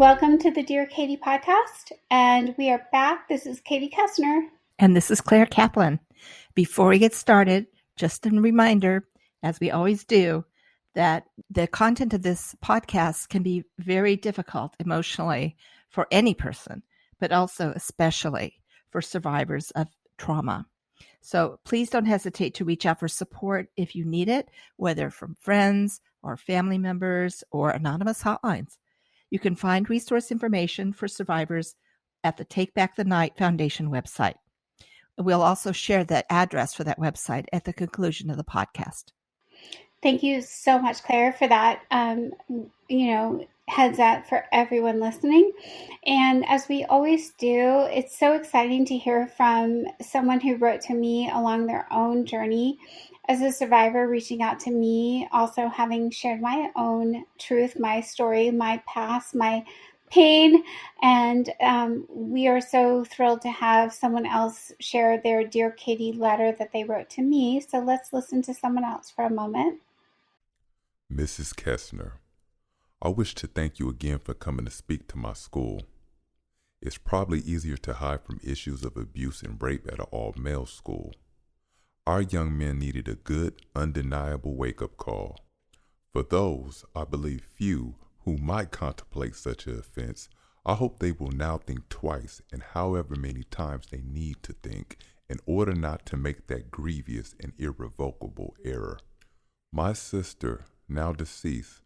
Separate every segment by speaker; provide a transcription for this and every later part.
Speaker 1: Welcome to the Dear Katie podcast, and we are back. This is Katie Koestner.
Speaker 2: And this is Claire Kaplan. Before we get started, just a reminder, as we always do, that the content of this podcast can be very difficult emotionally for any person, but also especially for survivors of trauma. So please don't hesitate to reach out for support if you need it, whether from friends or family members or anonymous hotlines. You can find resource information for survivors at the Take Back the Night Foundation website. We'll also share the address for that website at the conclusion of the podcast.
Speaker 1: Thank you so much, Claire, for that, heads up for everyone listening. And as we always do, it's so exciting to hear from someone who wrote to me along their own journey as a survivor, reaching out to me, also having shared my own truth, my story, my past, my pain. And we are so thrilled to have someone else share their Dear Katie letter that they wrote to me. So let's listen to someone else for a moment.
Speaker 3: Mrs. Koestner, I wish to thank you again for coming to speak to my school. It's probably easier to hide from issues of abuse and rape at an all-male school. Our young men needed a good, undeniable wake-up call. For those, I believe few, who might contemplate such an offense, I hope they will now think twice and however many times they need to think in order not to make that grievous and irrevocable error. My sister, now deceased,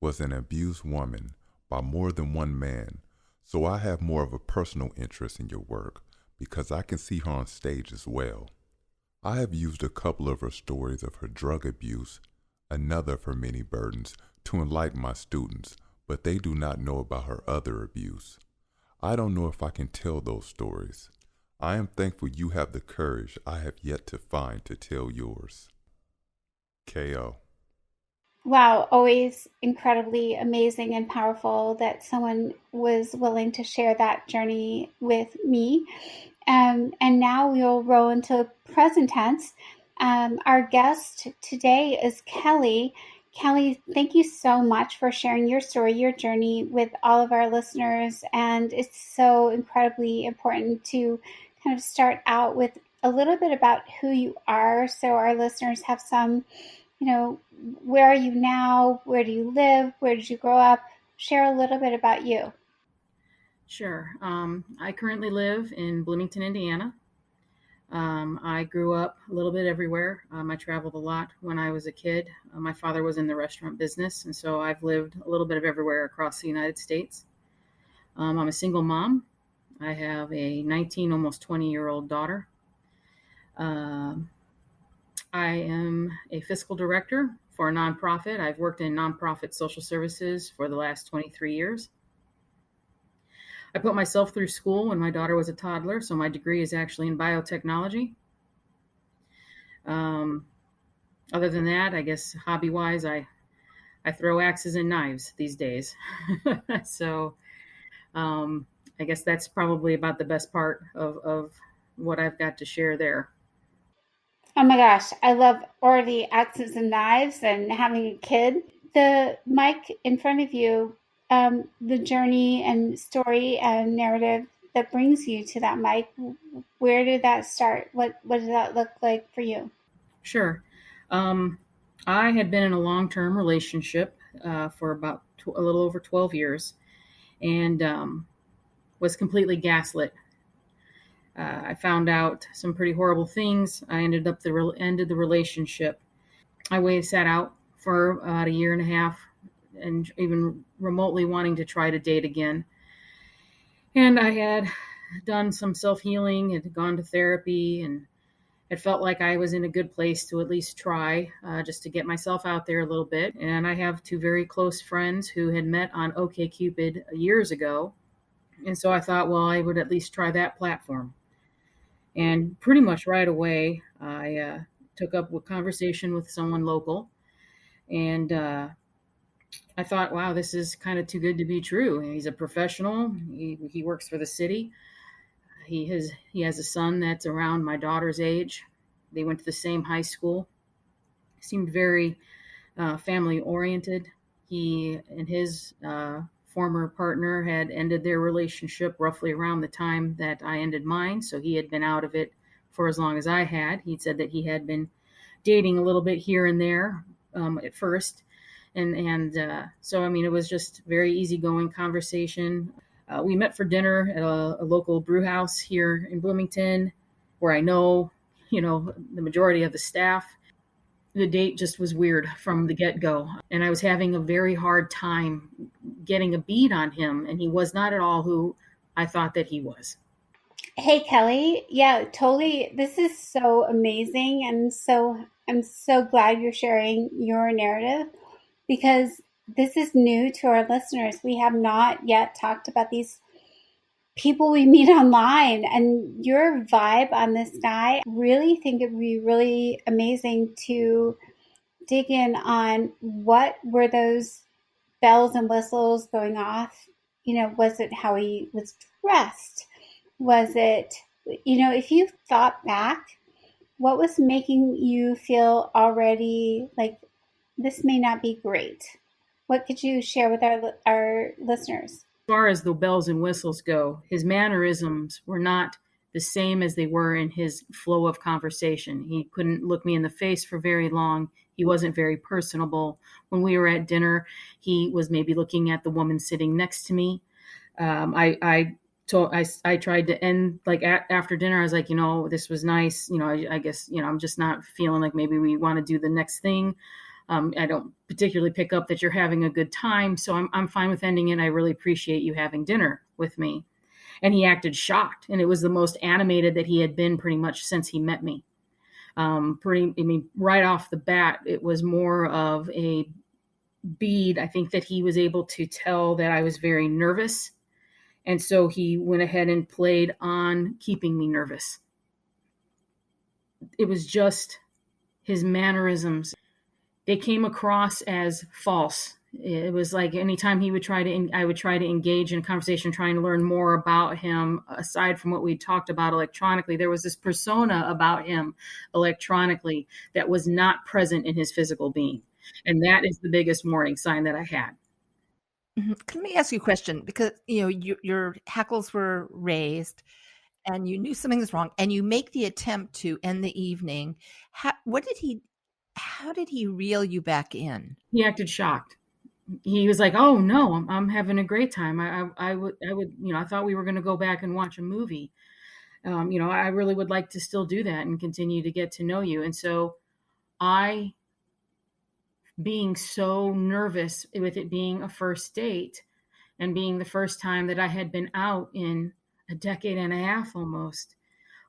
Speaker 3: was an abused woman by more than one man, so I have more of a personal interest in your work because I can see her on stage as well. I have used a couple of her stories of her drug abuse, another of her many burdens, to enlighten my students, but they do not know about her other abuse. I don't know if I can tell those stories. I am thankful you have the courage I have yet to find to tell yours. K.O.
Speaker 1: Wow, always incredibly amazing and powerful that someone was willing to share that journey with me. And now we'll roll into present tense. Our guest today is Kelly. Kelly, thank you so much for sharing your story, your journey with all of our listeners. And it's so incredibly important to kind of start out with a little bit about who you are so our listeners have some, where are you now? Where do you live? Where did you grow up? Share a little bit about you.
Speaker 4: Sure. I currently live in Bloomington, Indiana. I grew up a little bit everywhere. I traveled a lot when I was a kid. My father was in the restaurant business, and so I've lived a little bit of everywhere across the United States. I'm a single mom. I have a 19, almost 20-year-old daughter. I am a fiscal director for a nonprofit. I've worked in nonprofit social services for the last 23 years. I put myself through school when my daughter was a toddler, so my degree is actually in biotechnology. Other than that, I guess hobby-wise, I throw axes and knives these days. So I guess that's probably about the best part of what I've got to share there.
Speaker 1: Oh my gosh, I love already axes and knives and having a kid. The mic in front of you, the journey and story and narrative that brings you to that mic, where did that start? What did that look like for you?
Speaker 4: Sure. I had been in a long-term relationship for about a little over 12 years and was completely gaslit. I found out some pretty horrible things. I ended the relationship. I sat out for about a year and a half and even remotely wanting to try to date again. And I had done some self-healing, had gone to therapy, and it felt like I was in a good place to at least try just to get myself out there a little bit. And I have two very close friends who had met on OkCupid years ago. And so I thought, well, I would at least try that platform. And pretty much right away, I took up a conversation with someone local. And I thought, wow, this is kind of too good to be true. He's a professional. He works for the city. He has a son that's around my daughter's age. They went to the same high school. Seemed very family oriented. He and his former partner had ended their relationship roughly around the time that I ended mine. So he had been out of it for as long as I had. He'd said that he had been dating a little bit here and there at first. So, I mean, it was just very easygoing conversation. We met for dinner at a local brew house here in Bloomington, where I know, the majority of the staff. The date just was weird from the get-go, and I was having a very hard time getting a bead on him, and he was not at all who I thought that he was.
Speaker 1: Hey, Kelly. Yeah, totally. This is so amazing. And I'm so glad you're sharing your narrative because this is new to our listeners. We have not yet talked about these people we meet online, and your vibe on this guy. I really think it would be really amazing to dig in on what were those bells and whistles going off. Was it how he was dressed? Was it, if you thought back, what was making you feel already like this may not be great? What could you share with our listeners?
Speaker 4: As far as the bells and whistles go, his mannerisms were not the same as they were in his flow of conversation. He couldn't look me in the face for very long. He wasn't very personable. When we were at dinner, he was maybe looking at the woman sitting next to me. I tried to end after dinner. I was like, this was nice. I guess, I'm just not feeling like maybe we want to do the next thing. I don't particularly pick up that you're having a good time. So I'm fine with ending it. I really appreciate you having dinner with me. And he acted shocked. And it was the most animated that he had been pretty much since he met me. Right off the bat, it was more of a bead. I think that he was able to tell that I was very nervous. And so he went ahead and played on keeping me nervous. It was just his mannerisms. They came across as false. It was like anytime I would try to engage in a conversation, trying to learn more about him, aside from what we talked about electronically, there was this persona about him electronically that was not present in his physical being. And that is the biggest warning sign that I had.
Speaker 2: Mm-hmm. Let me ask you a question because, your hackles were raised and you knew something was wrong and you make the attempt to end the evening. How did he reel you back in?
Speaker 4: He acted shocked. He was like, "Oh no, I'm having a great time. I thought we were going to go back and watch a movie. I really would like to still do that and continue to get to know you." And so being so nervous with it being a first date and being the first time that I had been out in a decade and a half almost,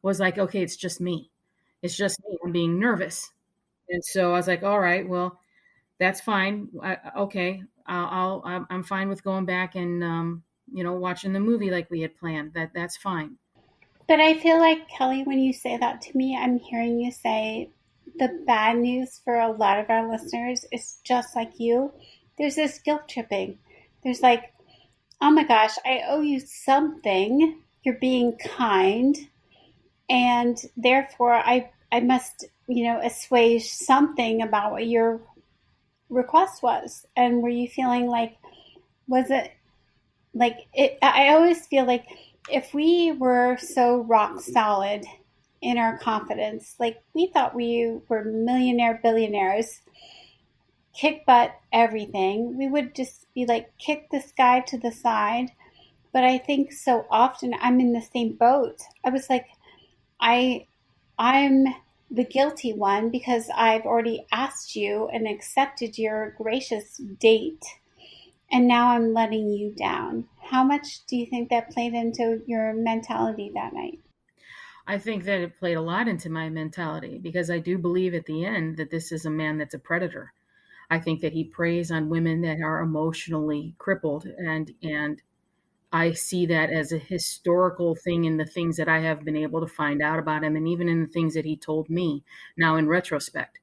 Speaker 4: was like, okay, it's just me. It's just me. I'm being nervous. And so I was like, all right, well, that's fine. I'm fine with going back and, watching the movie like we had planned. That's fine.
Speaker 1: But I feel like, Kelly, when you say that to me, I'm hearing you say the bad news for a lot of our listeners is just like you. There's this guilt tripping. There's like, oh my gosh, I owe you something. You're being kind. And therefore, I must, assuage something about what your request was. And were you feeling like, was it like it? I always feel like if we were so rock solid in our confidence, like we thought we were millionaire billionaires, kick butt everything, we would just be like, kick this guy to the side. But I think so often I'm in the same boat. I was like, I'm the guilty one because I've already asked you and accepted your gracious date, and now I'm letting you down. How much do you think that played into your mentality that night?
Speaker 4: I think that it played a lot into my mentality because I do believe at the end that this is a man that's a predator. I think that he preys on women that are emotionally crippled, and I see that as a historical thing in the things that I have been able to find out about him, and even in the things that he told me now in retrospect.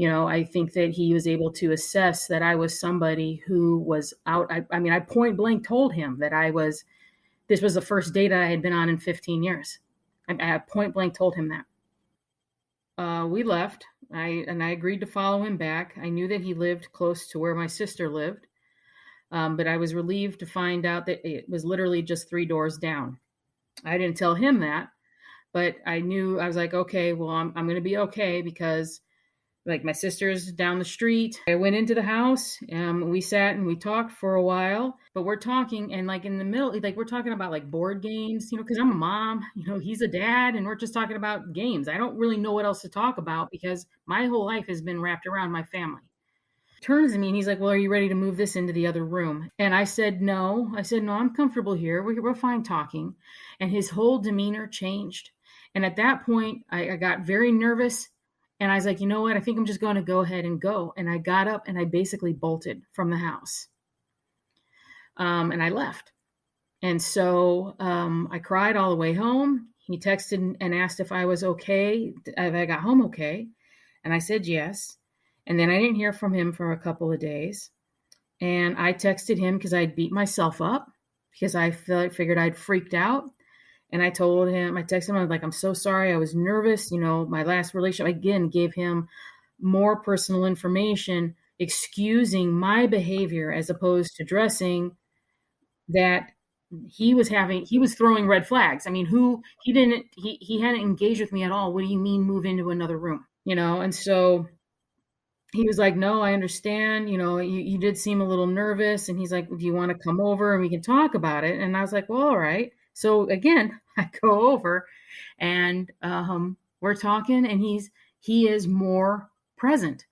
Speaker 4: I think that he was able to assess that I was somebody who was out. I point blank told him that this was the first date I had been on in 15 years. I point blank told him that. We left, I agreed to follow him back. I knew that he lived close to where my sister lived. But I was relieved to find out that it was literally just 3 doors down. I didn't tell him that, but I knew, I was like, okay, well, I'm going to be okay, because like my sister's down the street. I went into the house, we sat and we talked for a while, but we're talking, and like in the middle, like we're talking about like board games, because I'm a mom, he's a dad, and we're just talking about games. I don't really know what else to talk about because my whole life has been wrapped around my family. Turns to me and he's like, well, are you ready to move this into the other room? And I said, no, I'm comfortable here. We're fine talking. And his whole demeanor changed. And at that point, I got very nervous. And I was like, you know what? I think I'm just going to go ahead and go. And I got up and I basically bolted from the house. And I left. And so I cried all the way home. He texted and asked if I was okay, if I got home okay. And I said yes. And then I didn't hear from him for a couple of days. And I texted him because I'd beat myself up because I figured I'd freaked out. And I texted him, I was like, I'm so sorry. I was nervous. My last relationship, again, gave him more personal information, excusing my behavior as opposed to addressing that he was throwing red flags. I mean, he hadn't engaged with me at all. What do you mean move into another room? And so he was like, no, I understand. You did seem a little nervous. And he's like, do you want to come over and we can talk about it? And I was like, well, all right. So again, I go over and we're talking, and he is more present.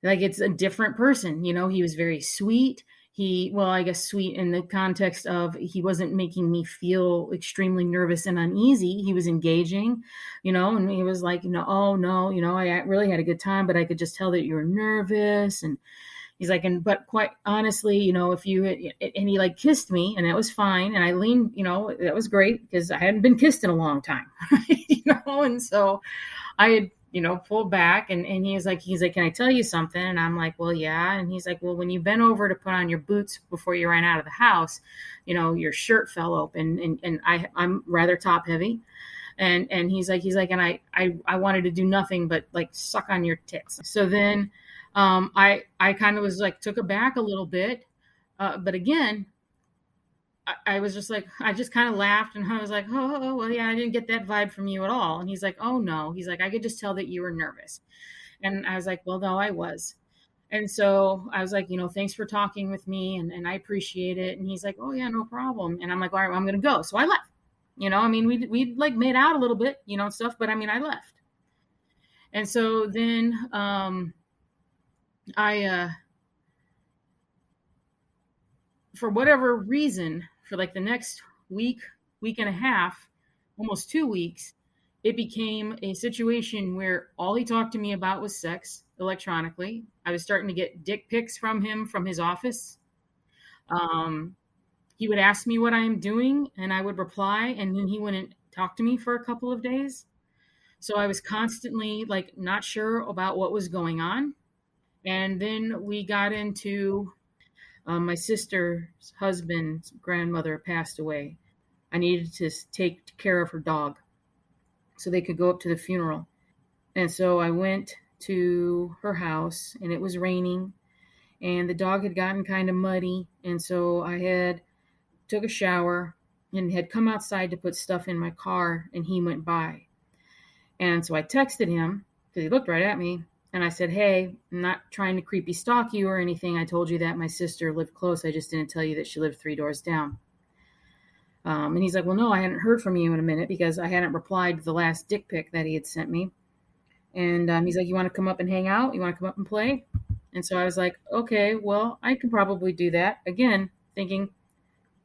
Speaker 4: Like it's a different person. He was very sweet. I guess sweet in the context of he wasn't making me feel extremely nervous and uneasy. He was engaging, and he was like, oh no, I really had a good time, but I could just tell that you were nervous. And he's like, but quite honestly, if you and he like kissed me, and that was fine. And I leaned, that was great because I hadn't been kissed in a long time, and so I had, pulled back, and he's like, can I tell you something? And I'm like, well, yeah. And he's like, well, when you bent over to put on your boots before you ran out of the house, your shirt fell open, and I'm rather top heavy. And he's like, and I wanted to do nothing but like suck on your tits. So then, I kind of was like, took aback a little bit. But again, I was just like, I just kind of laughed, and I was like, oh, well, yeah, I didn't get that vibe from you at all. And he's like, oh no, he's like, I could just tell that you were nervous. And I was like, well, no, I was. And so I was like, thanks for talking with me, and I appreciate it. And he's like, oh yeah, no problem. And I'm like, all right, well, I'm going to go. So I left, we like made out a little bit, and stuff, but I left. And so then, for whatever reason, for like the next week and a half, almost 2 weeks, it became a situation where all he talked to me about was sex electronically. I was starting to get dick pics from him from his office. He would ask me what I am doing, and I would reply, and then he wouldn't talk to me for a couple of days. So I was constantly like not sure about what was going on. And then we got into my sister's husband's grandmother passed away. I needed to take care of her dog so they could go up to the funeral. And so I went to her house, and it was raining, and the dog had gotten kind of muddy. And so I took a shower and had come outside to put stuff in my car, and he went by. And so I texted him because he looked right at me. And I said, hey, I'm not trying to creepy stalk you or anything. I told you that my sister lived close. I just didn't tell you that she lived 3 doors down. And he's like, well, no, I hadn't heard from you in a minute because I hadn't replied to the last dick pic that he had sent me. And he's like, you want to come up and hang out? You want to come up and play? And so I was like, okay, well, I can probably do that. Again, thinking,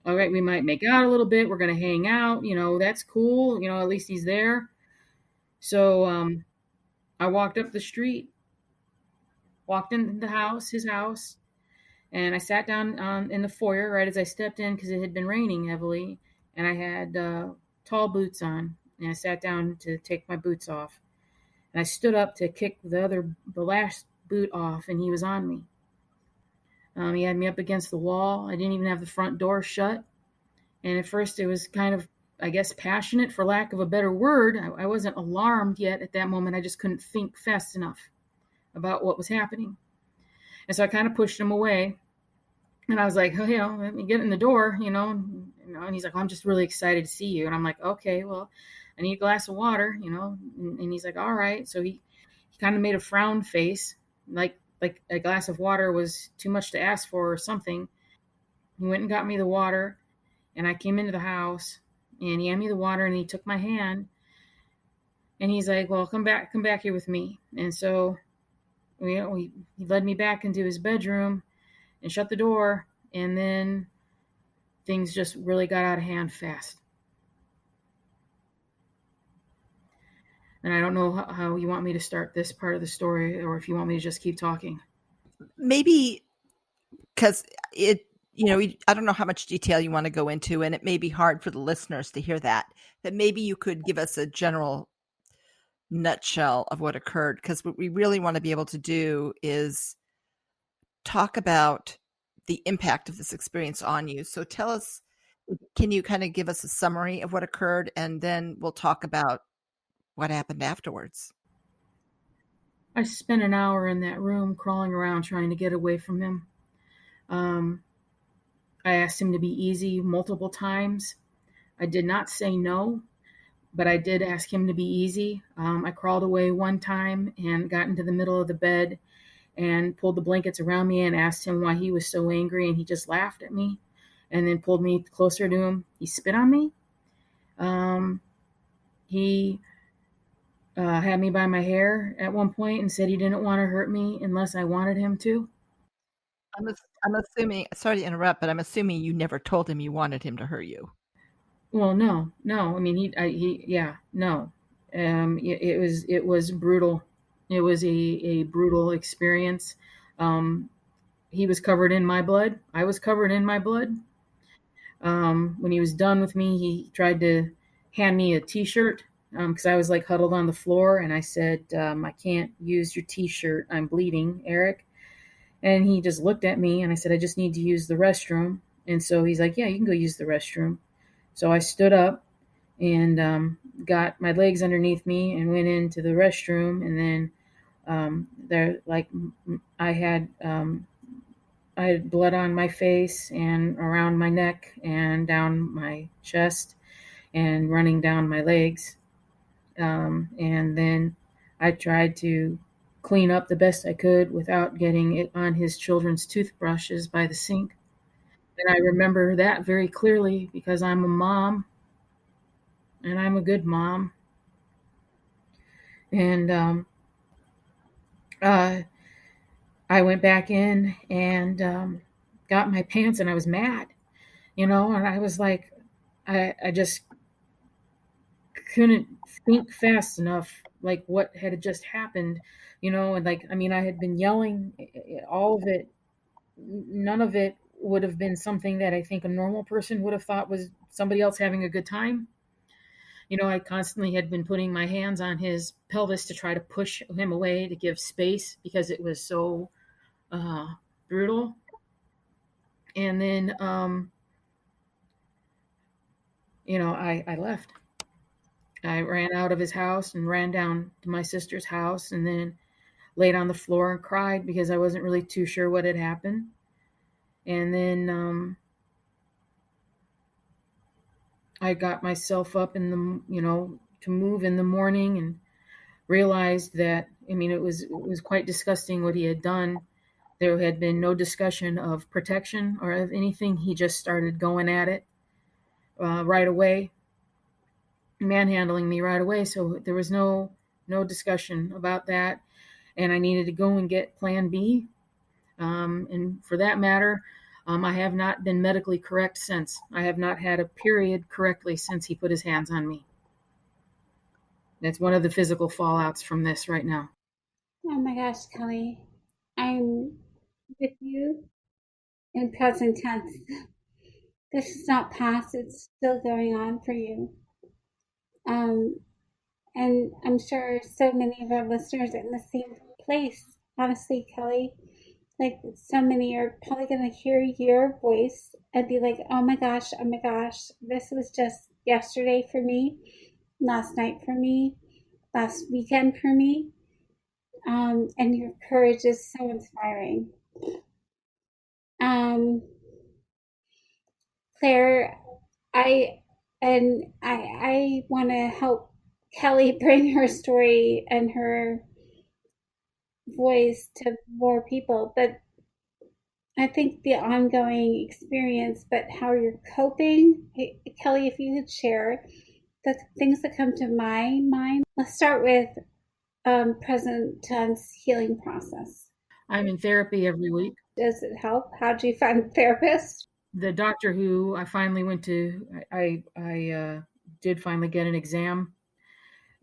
Speaker 4: all right, we might make out a little bit. We're going to hang out. That's cool. At least he's there. So I walked up the street, walked into his house, and I sat down in the foyer right as I stepped in because it had been raining heavily, and I had tall boots on, and I sat down to take my boots off, and I stood up to kick the last boot off, and he was on me. He had me up against the wall. I didn't even have the front door shut, and at first it was kind of, I guess, passionate, for lack of a better word. I wasn't alarmed yet at that moment. I just couldn't think fast enough about what was happening. And so I kind of pushed him away. And I was like, oh, let me get in the door, and he's like, I'm just really excited to see you. And I'm like, okay, well, I need a glass of water, and he's like, all right. So he kind of made a frown face, like a glass of water was too much to ask for or something. He went and got me the water, and I came into the house, and he handed me the water, and he took my hand, and he's like, well, come back here with me. And so, he led me back into his bedroom and shut the door, and then things just really got out of hand fast. And I don't know how you want me to start this part of the story, or if you want me to just keep talking.
Speaker 2: Maybe because I don't know how much detail you want to go into, and it may be hard for the listeners to hear that maybe you could give us a general nutshell of what occurred, because what we really want to be able to do is talk about the impact of this experience on you. So tell us, can you kind of give us a summary of what occurred, and then we'll talk about what happened afterwards?
Speaker 4: I spent an hour in that room crawling around trying to get away from him. I asked him to be easy multiple times. I did not say no, but I did ask him to be easy. I crawled away one time and got into the middle of the bed and pulled the blankets around me and asked him why he was so angry, and he just laughed at me and then pulled me closer to him. He spit on me. He had me by my hair at one point and said he didn't want to hurt me unless I wanted him to.
Speaker 2: I'm assuming, sorry to interrupt, but I'm assuming you never told him you wanted him to hurt you.
Speaker 4: Well, no. I mean, no. It was brutal. It was a brutal experience. He was covered in my blood. I was covered in my blood. When he was done with me, he tried to hand me a T-shirt because I was like huddled on the floor, and I said, I can't use your T-shirt. I'm bleeding, Eric. And he just looked at me, and I said, I just need to use the restroom. And so he's like, yeah, you can go use the restroom. So I stood up and got my legs underneath me and went into the restroom. And then I had blood on my face and around my neck and down my chest and running down my legs. And then I tried to clean up the best I could without getting it on his children's toothbrushes by the sink. And I remember that very clearly because I'm a mom and I'm a good mom. And I went back in and got my pants, and I was mad, and I was like, I just couldn't think fast enough, like what had just happened, and like, I mean, I had been yelling, all of it, none of it would have been something that I think a normal person would have thought was somebody else having a good time. I constantly had been putting my hands on his pelvis to try to push him away to give space because it was so brutal. And then, I left. I ran out of his house and ran down to my sister's house and then laid on the floor and cried because I wasn't really too sure what had happened. And then I got myself up in to move in the morning and realized that, I mean, it was quite disgusting what he had done. There had been no discussion of protection or of anything. He just started going at it right away, manhandling me right away. So there was no discussion about that. And I needed to go and get Plan B. And for that matter, I have not been medically correct since. I have not had a period correctly since he put his hands on me. That's one of the physical fallouts from this right now.
Speaker 1: Oh my gosh, Kelly. I'm with you in present tense. This is not past, it's still going on for you. And I'm sure so many of our listeners are in the same place. Honestly, Kelly, like so many are probably going to hear your voice and be like, oh my gosh, this was just yesterday for me, last night for me, last weekend for me. And your courage is so inspiring. Claire, I want to help Kelly bring her story and her voice to more people, but I think the ongoing experience, but how you're coping. Hey, Kelly, if you could share the things that come to my mind. Let's start with present tense healing process.
Speaker 4: I'm in therapy every week.
Speaker 1: Does it help? How do you find a therapist?
Speaker 4: The doctor who I finally went to, I did finally get an exam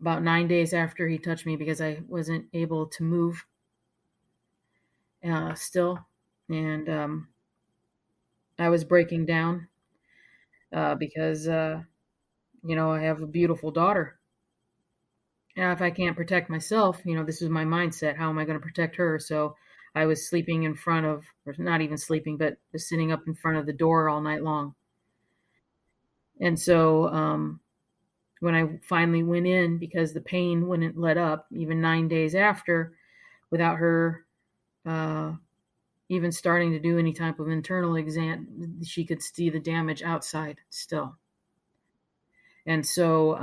Speaker 4: about 9 days after he touched me because I wasn't able to move still. And I was breaking down because, I have a beautiful daughter. Now, if I can't protect myself, this is my mindset. How am I going to protect her? So I was sleeping in front of, or not even sleeping, but just sitting up in front of the door all night long. And so when I finally went in, because the pain wouldn't let up, even 9 days after, without her even starting to do any type of internal exam, she could see the damage outside still. And so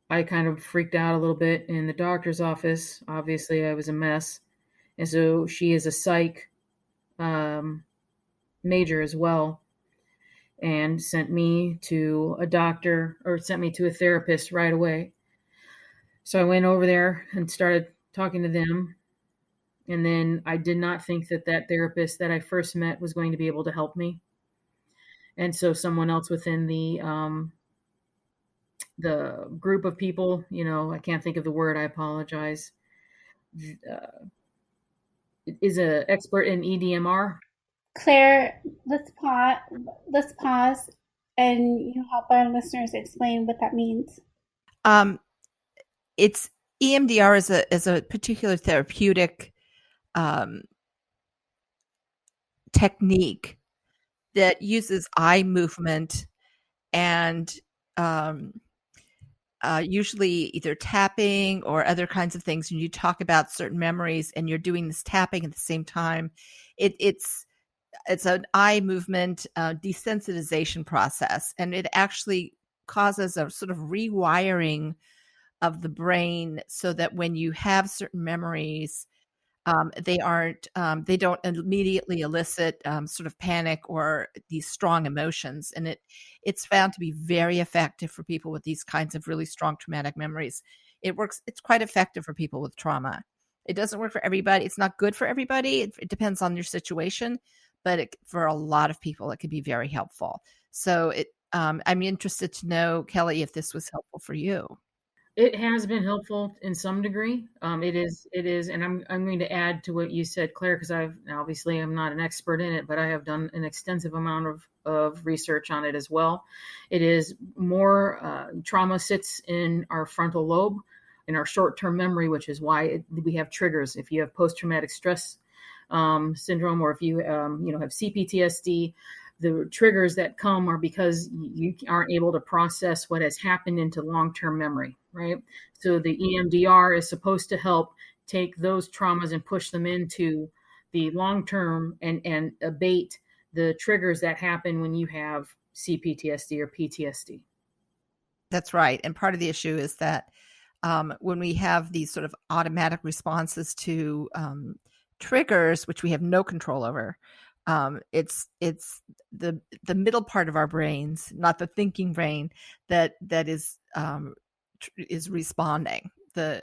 Speaker 4: I kind of freaked out a little bit in the doctor's office. Obviously, I was a mess. And so she is a psych major as well, and sent me to a doctor, or sent me to a therapist right away. So I went over there and started talking to them. And then I did not think that therapist that I first met was going to be able to help me. And so someone else within the group of people, I can't think of the word, I apologize, is an expert in EDMR.
Speaker 1: Claire, let's pause and you help our listeners explain what that means.
Speaker 2: It's EMDR is a particular therapeutic technique that uses eye movement and usually either tapping or other kinds of things. And you talk about certain memories and you're doing this tapping at the same time. It's an eye movement desensitization process, and it actually causes a sort of rewiring of the brain so that when you have certain memories, they don't immediately elicit sort of panic or these strong emotions. And it's found to be very effective for people with these kinds of really strong traumatic memories. It's quite effective for people with trauma. It doesn't work for everybody. It's not good for everybody. It depends on your situation, but for a lot of people, it can be very helpful. So I'm interested to know, Kelly, if this was helpful for you.
Speaker 4: It has been helpful in some degree. It is, and I'm going to add to what you said, Claire, because I'm not an expert in it, but I have done an extensive amount of research on it as well. It is more trauma sits in our frontal lobe, in our short-term memory, which is why we have triggers. If you have post-traumatic stress syndrome, or if you have CPTSD, the triggers that come are because you aren't able to process what has happened into long-term memory, right? So the EMDR is supposed to help take those traumas and push them into the long-term and abate the triggers that happen when you have CPTSD or PTSD.
Speaker 2: That's right. And part of the issue is that when we have these sort of automatic responses to triggers, which we have no control over, it's the middle part of our brains, not the thinking brain, that is responding. The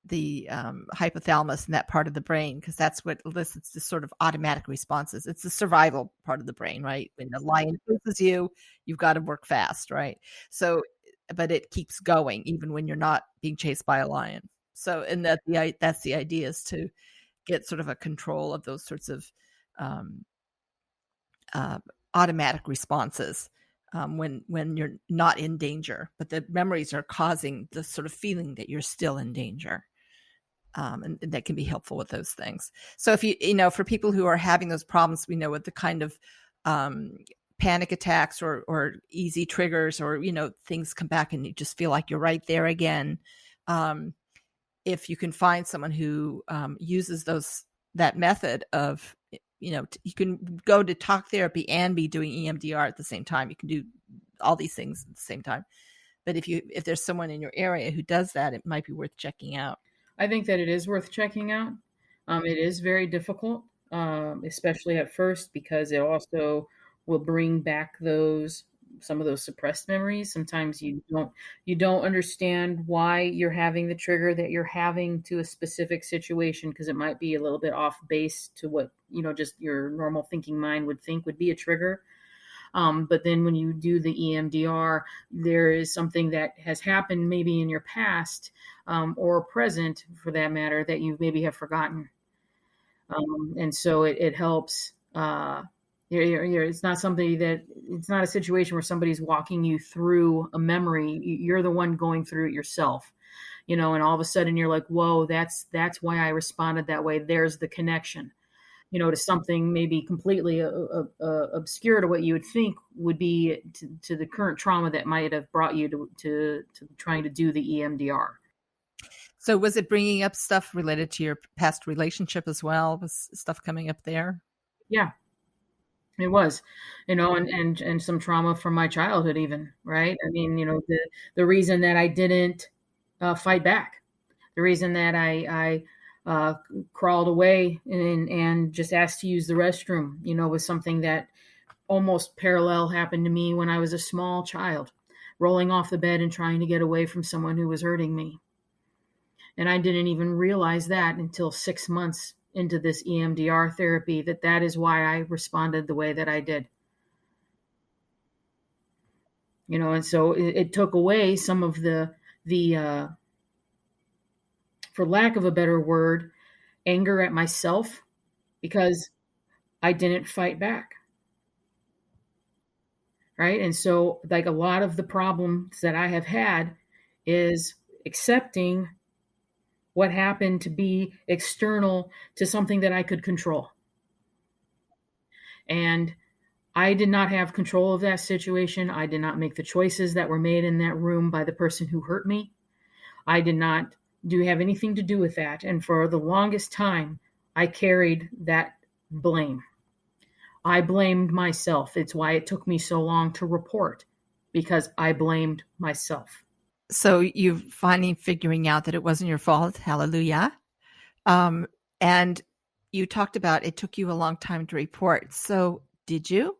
Speaker 2: hypothalamus and that part of the brain, because that's what elicits the sort of automatic responses. It's the survival part of the brain, right? When the lion chases you, you've got to work fast, right? So, but it keeps going even when you're not being chased by a lion. So, and that's the idea, is to get sort of a control of those sorts of automatic responses when you're not in danger, but the memories are causing the sort of feeling that you're still in danger. And that can be helpful with those things. So if for people who are having those problems, we know what the kind of panic attacks or easy triggers, or, things come back and you just feel like you're right there again. If you can find someone who uses that method of you can go to talk therapy and be doing EMDR at the same time. You can do all these things at the same time. But if there's someone in your area who does that, it might be worth checking out.
Speaker 4: I think that it is worth checking out. It is very difficult, especially at first, because it also will bring back some of those suppressed memories. Sometimes you don't understand why you're having the trigger that you're having to a specific situation, because it might be a little bit off base to what just your normal thinking mind would think would be a trigger. But then when you do the EMDR, there is something that has happened maybe in your past or present, for that matter, that you maybe have forgotten. And so it helps. It's not it's not a situation where somebody's walking you through a memory. You're the one going through it yourself, and all of a sudden you're like, whoa, that's why I responded that way. There's the connection. To something maybe completely obscure to what you would think would be to the current trauma that might have brought you to trying to do the EMDR.
Speaker 2: So was it bringing up stuff related to your past relationship as well? Was stuff coming up there?
Speaker 4: Yeah, it was, and some trauma from my childhood even, right? I mean, the reason that I didn't fight back, the reason that I crawled away and just asked to use the restroom, was something that almost parallel happened to me when I was a small child, rolling off the bed and trying to get away from someone who was hurting me. And I didn't even realize that until 6 months into this EMDR therapy, that is why I responded the way that I did. And so it took away some of the for lack of a better word, anger at myself, because I didn't fight back. Right. And so like a lot of the problems that I have had is accepting what happened to be external to something that I could control. And I did not have control of that situation. I did not make the choices that were made in that room by the person who hurt me. I did not have anything to do with that. And for the longest time, I carried that blame. I blamed myself. It's why it took me so long to report, because I blamed myself.
Speaker 2: So you finally figuring out that it wasn't your fault. Hallelujah. And you talked about it took you a long time to report. So did you?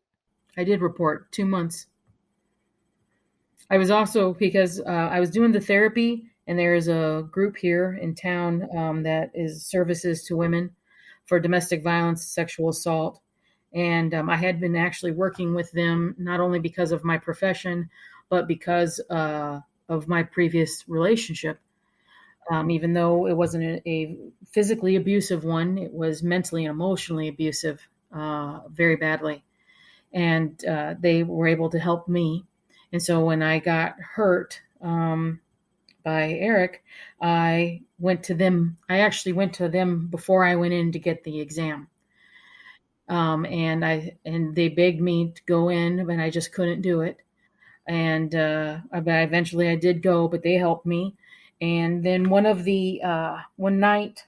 Speaker 4: I did report 2 months. I was also, because I was doing the therapy, and there's a group here in town that is services to women for domestic violence, sexual assault. And I had been actually working with them, not only because of my profession, but because of my previous relationship. Even though it wasn't a physically abusive one, it was mentally and emotionally abusive very badly. And they were able to help me. And so when I got hurt by Eric, I went to them. I actually went to them before I went in to get the exam. And they begged me to go in, but I just couldn't do it. And eventually I did go, but they helped me. And then one night,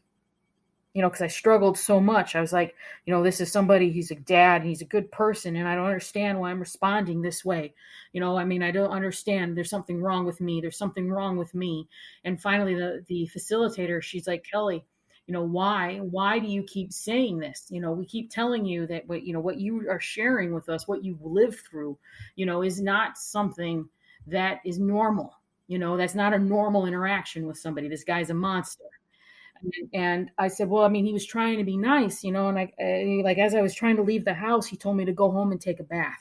Speaker 4: because I struggled so much, I was like, this is somebody, he's a dad, he's a good person, and I don't understand why I'm responding this way. I don't understand. There's something wrong with me. There's something wrong with me. And finally, the facilitator, she's like, Kelly, why do you keep saying this? We keep telling you that what you are sharing with us, what you've lived through, is not something that is normal. That's not a normal interaction with somebody. This guy's a monster. And I said, well, he was trying to be nice, and as I was trying to leave the house, he told me to go home and take a bath.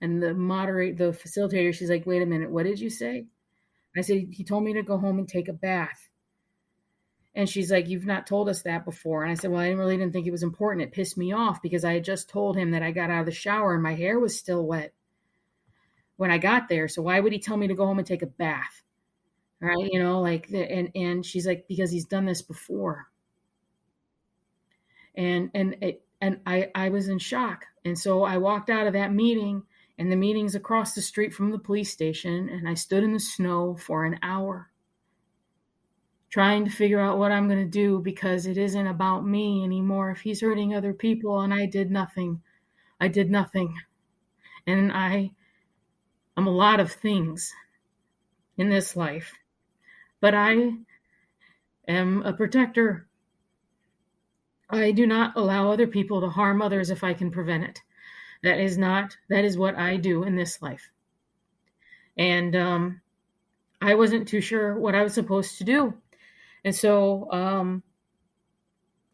Speaker 4: And the facilitator, she's like, wait a minute, what did you say? I said, he told me to go home and take a bath. And she's like, you've not told us that before. And I said, well, I really didn't think it was important. It pissed me off because I had just told him that I got out of the shower and my hair was still wet when I got there. So why would he tell me to go home and take a bath? Right. And she's like, because he's done this before. And I was in shock. And so I walked out of that meeting, and the meeting's across the street from the police station. And I stood in the snow for an hour trying to figure out what I'm going to do because it isn't about me anymore. If he's hurting other people and I did nothing, I did nothing. And I'm a lot of things in this life, but I am a protector. I do not allow other people to harm others if I can prevent it. That is what I do in this life. And I wasn't too sure what I was supposed to do. And so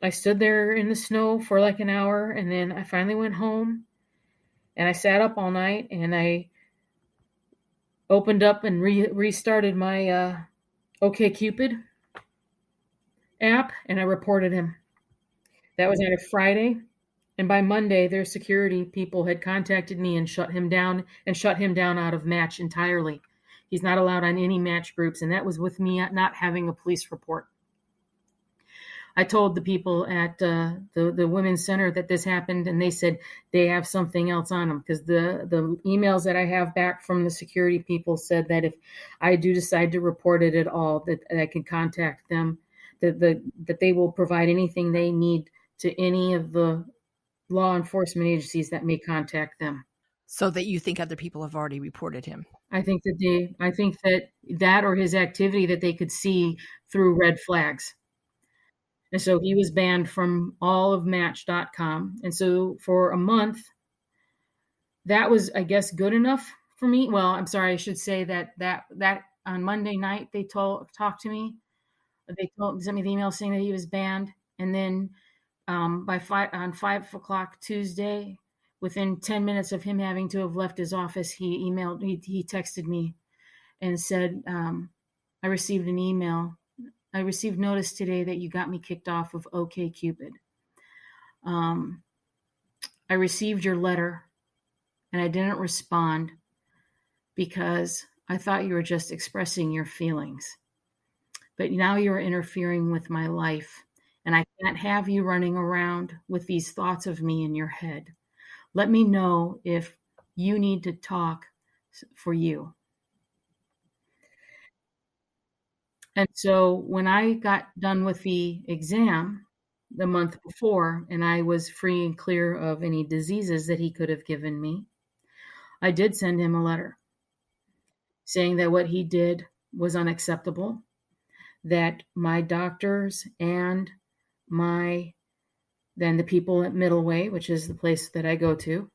Speaker 4: I stood there in the snow for like an hour, and then I finally went home and I sat up all night and I opened up and restarted my OkCupid app, and I reported him. That was on a Friday. And by Monday, their security people had contacted me and shut him down out of Match entirely. He's not allowed on any Match groups, and that was with me not having a police report. I told the people at the Women's Center that this happened, and they said they have something else on them, because the emails that I have back from the security people said that if I do decide to report it at all, that I can contact them, that they will provide anything they need to any of the law enforcement agencies that may contact them.
Speaker 2: So that you think other people have already reported him.
Speaker 4: I think that or his activity that they could see through red flags. And so he was banned from all of Match.com. And so for a month, that was, I guess, good enough for me. Well, I'm sorry, I should say that on Monday night they talked to me. They sent me the email saying that he was banned, and then on 5 o'clock Tuesday, within 10 minutes of him having to have left his office, he texted me and said, I received an email. I received notice today that you got me kicked off of OkCupid. I received your letter and I didn't respond because I thought you were just expressing your feelings. But now you're interfering with my life, and I can't have you running around with these thoughts of me in your head. Let me know if you need to talk for you. And so when I got done with the exam the month before, and I was free and clear of any diseases that he could have given me, I did send him a letter saying that what he did was unacceptable, that my doctors and then the people at Middleway, which is the place that I go to,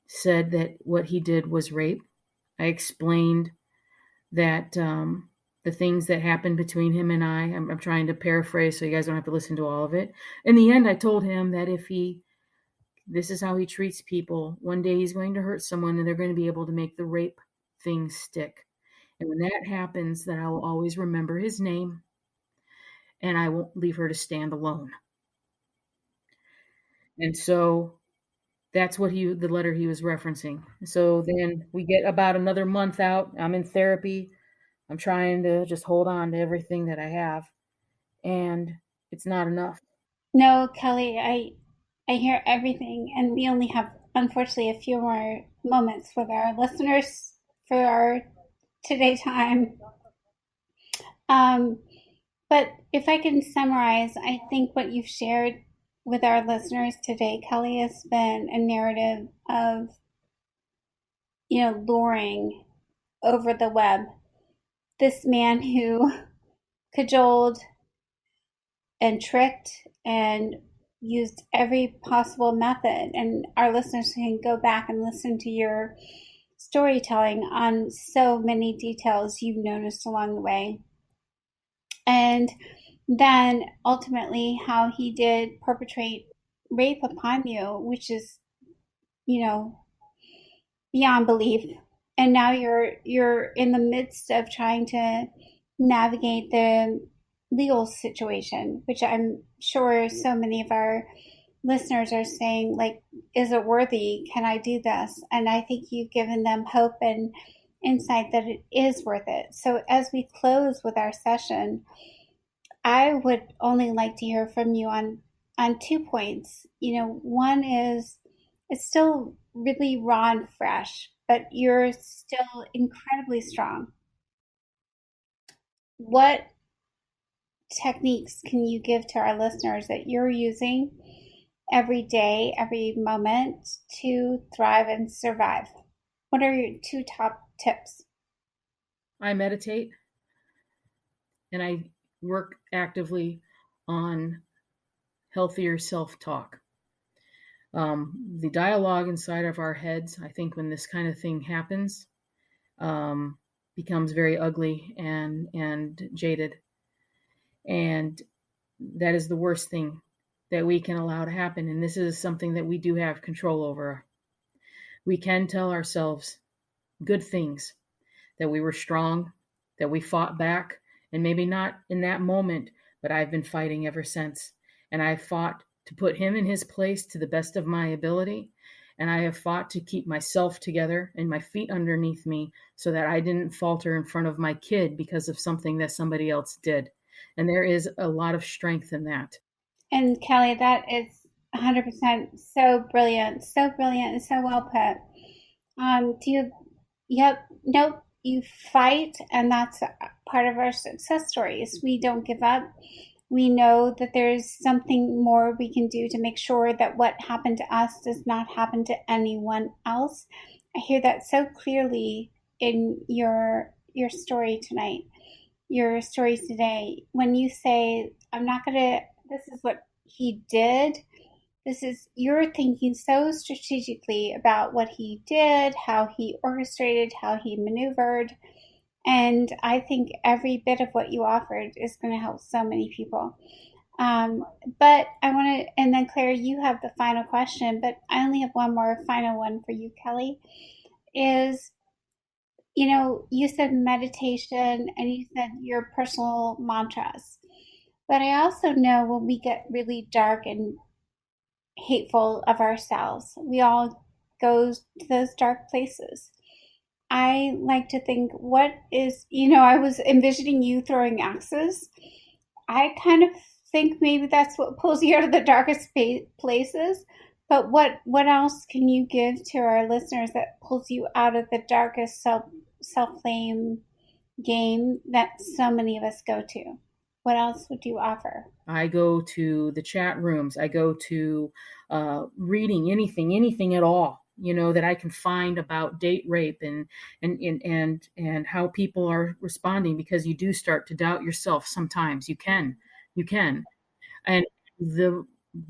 Speaker 4: said that what he did was rape. I explained that the things that happened between him and I'm trying to paraphrase so you guys don't have to listen to all of it. In the end, I told him that if this is how he treats people, one day he's going to hurt someone and they're going to be able to make the rape thing stick. And when that happens, that I will always remember his name and I won't leave her to stand alone. And so that's what the letter he was referencing. So then we get about another month out. I'm in therapy. I'm trying to just hold on to everything that I have, and it's not enough.
Speaker 1: No, Kelly, I hear everything, and we only have, unfortunately, a few more moments with our listeners for our today time. But if I can summarize, I think what you've shared with our listeners today, Kelly, has been a narrative of, luring over the web this man who cajoled and tricked and used every possible method. And our listeners can go back and listen to your storytelling on so many details you've noticed along the way. And then ultimately how he did perpetrate rape upon you, which is, beyond belief. And now you're in the midst of trying to navigate the legal situation, which I'm sure so many of our listeners are saying, like, is it worthy? Can I do this? And I think you've given them hope and insight that it is worth it. So as we close with our session, I would only like to hear from you on 2 points. One is it's still really raw and fresh, but you're still incredibly strong. What techniques can you give to our listeners that you're using every day, every moment to thrive and survive? What are your 2 top tips?
Speaker 4: I meditate and I work actively on healthier self-talk. The dialogue inside of our heads, I think when this kind of thing happens, becomes very ugly and jaded. And that is the worst thing that we can allow to happen. And this is something that we do have control over. We can tell ourselves good things, that we were strong, that we fought back, and maybe not in that moment, but I've been fighting ever since. And I fought to put him in his place to the best of my ability. And I have fought to keep myself together and my feet underneath me so that I didn't falter in front of my kid because of something that somebody else did. And there is a lot of strength in that.
Speaker 1: And Kelly, that is 100% so brilliant, and so well put. Do you, yep, nope, you fight, and that's part of our success stories. We don't give up. We know that there's something more we can do to make sure that what happened to us does not happen to anyone else. I hear that so clearly in your story tonight, your stories today. When you say, I'm not going to, this is what he did. This is, you're thinking so strategically about what he did, how he orchestrated, how he maneuvered. And I think every bit of what you offered is going to help so many people. But I want to, and then Claire, you have the final question, but I only have one more final one for you, Kelly, is, you said meditation and you said your personal mantras. But I also know when we get really dark and hateful of ourselves, we all go to those dark places. I like to think, what is, I was envisioning you throwing axes. I kind of think maybe that's what pulls you out of the darkest places. But what else can you give to our listeners that pulls you out of the darkest self-blame game that so many of us go to? What else would you offer?
Speaker 4: I go to the chat rooms. I go to reading anything at all, that I can find about date rape and how people are responding, because you do start to doubt yourself sometimes. You can. And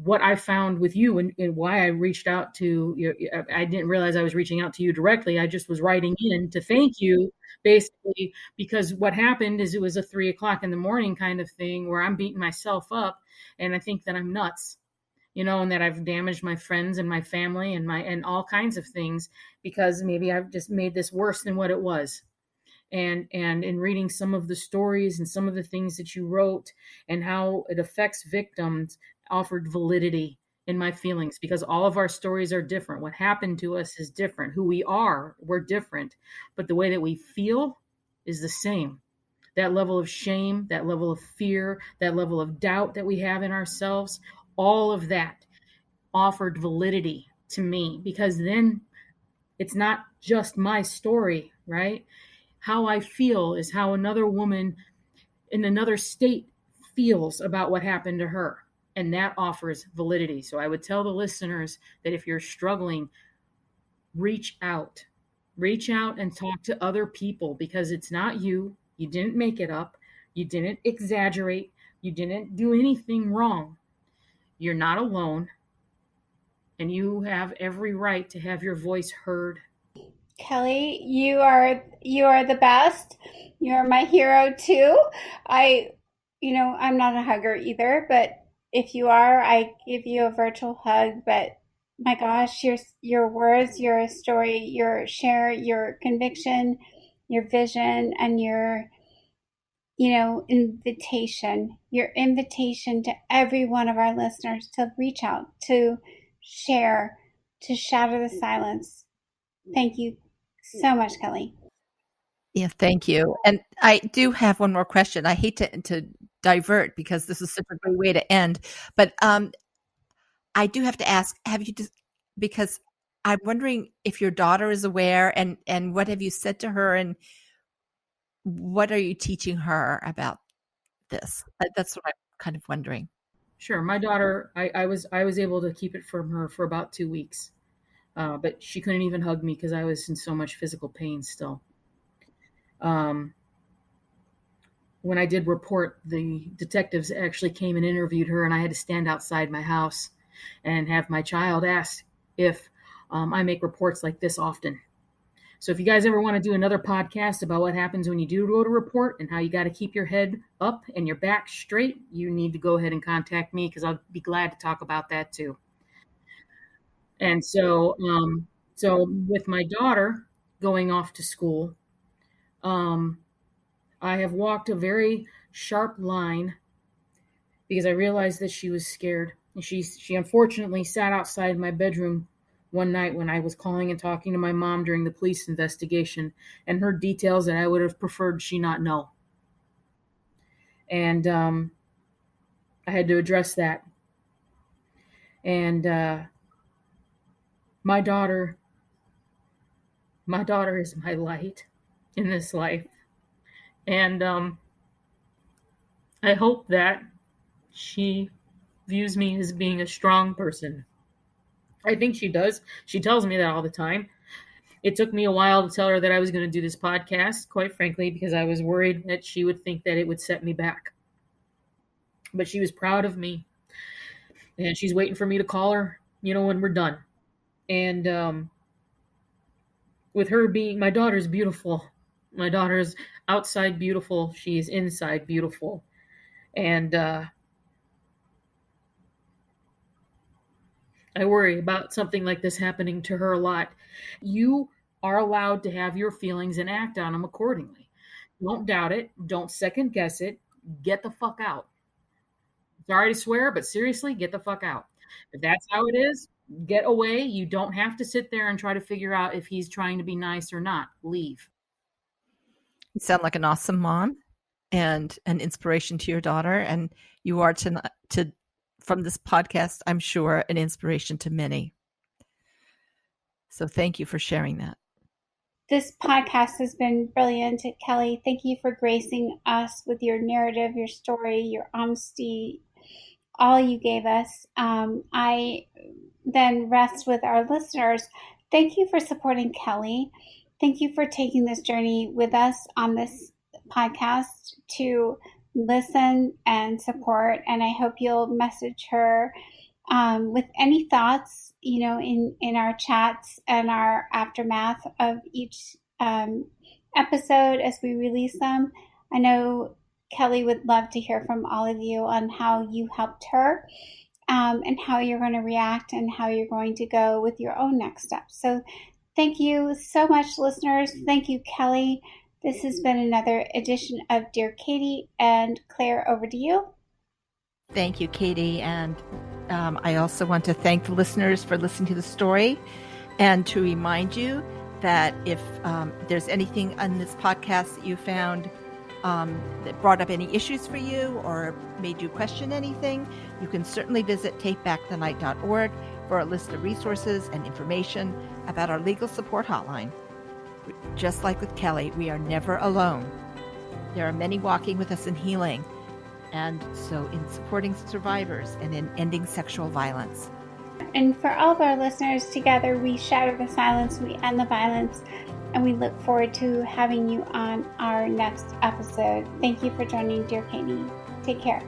Speaker 4: what I found with you and why I reached out to you, I didn't realize I was reaching out to you directly. I just was writing in to thank you, basically, because what happened is it was a 3:00 in the morning kind of thing where I'm beating myself up and I think that I'm nuts, and that I've damaged my friends and my family and all kinds of things because maybe I've just made this worse than what it was. And in reading some of the stories and some of the things that you wrote and how it affects victims offered validity in my feelings, because all of our stories are different. What happened to us is different. Who we are, we're different. But the way that we feel is the same. That level of shame, that level of fear, that level of doubt that we have in ourselves, all of that offered validity to me, because then it's not just my story, right? How I feel is how another woman in another state feels about what happened to her. And that offers validity. So I would tell the listeners that if you're struggling, reach out and talk to other people, because it's not you. You didn't make it up. You didn't exaggerate. You didn't do anything wrong. You're not alone. And you have every right to have your voice heard.
Speaker 1: Kelly, you are the best. You're my hero too. I'm not a hugger either, but if you are, I give you a virtual hug. But my gosh, your words, your story, your share, your conviction, your vision, and your invitation to every one of our listeners to reach out, to share, to shatter the silence. Thank you so much, Kelly.
Speaker 2: Yeah, thank you. And I do have one more question. I hate to divert because this is such a great way to end, but I do have to ask, because I'm wondering if your daughter is aware, and what have you said to her, and what are you teaching her about this? That's what I'm kind of wondering.
Speaker 4: Sure. My daughter, I was able to keep it from her for about 2 weeks, but she couldn't even hug me because I was in so much physical pain still. Um, when I did report, the detectives actually came and interviewed her, and I had to stand outside my house and have my child ask if I make reports like this often. So if you guys ever want to do another podcast about what happens when you do go to report and how you got to keep your head up and your back straight, you need to go ahead and contact me because I'll be glad to talk about that too. And so with my daughter going off to school, um, I have walked a very sharp line because I realized that she was scared. And she unfortunately sat outside my bedroom one night when I was calling and talking to my mom during the police investigation and heard details that I would have preferred she not know. And I had to address that. And my daughter is my light in this life. And I hope that she views me as being a strong person. I think she does. She tells me that all the time. It took me a while to tell her that I was going to do this podcast, quite frankly, because I was worried that she would think that it would set me back. But she was proud of me. And she's waiting for me to call her, when we're done. And with her being, my daughter's beautiful. My daughter's outside beautiful. She's inside beautiful. And I worry about something like this happening to her a lot. You are allowed to have your feelings and act on them accordingly. Don't doubt it. Don't second guess it. Get the fuck out. Sorry to swear, but seriously, get the fuck out. If that's how it is, get away. You don't have to sit there and try to figure out if he's trying to be nice or not. Leave.
Speaker 2: You sound like an awesome mom and an inspiration to your daughter. And you are from this podcast, I'm sure, an inspiration to many. So thank you for sharing that.
Speaker 1: This podcast has been brilliant. Kelly, thank you for gracing us with your narrative, your story, your honesty, all you gave us. I then rest with our listeners. Thank you for supporting Kelly. Thank you for taking this journey with us on this podcast to listen and support. And I hope you'll message her with any thoughts, in our chats and our aftermath of each episode as we release them. I know Kelly would love to hear from all of you on how you helped her and how you're going to react and how you're going to go with your own next steps. So thank you so much, listeners. Thank you, Kelly. This has been another edition of Dear Katie. And Claire, over to you.
Speaker 2: Thank you, Katie. And I also want to thank the listeners for listening to the story and to remind you that if there's anything on this podcast that you found that brought up any issues for you or made you question anything, you can certainly visit takebackthenight.org for a list of resources and information about our legal support hotline. Just like with Kelly, we are never alone. There are many walking with us in healing, and so in supporting survivors and in ending sexual violence.
Speaker 1: And for all of our listeners, together we shatter the silence, we end the violence, and we look forward to having you on our next episode. Thank you for joining Dear Katie. Take care.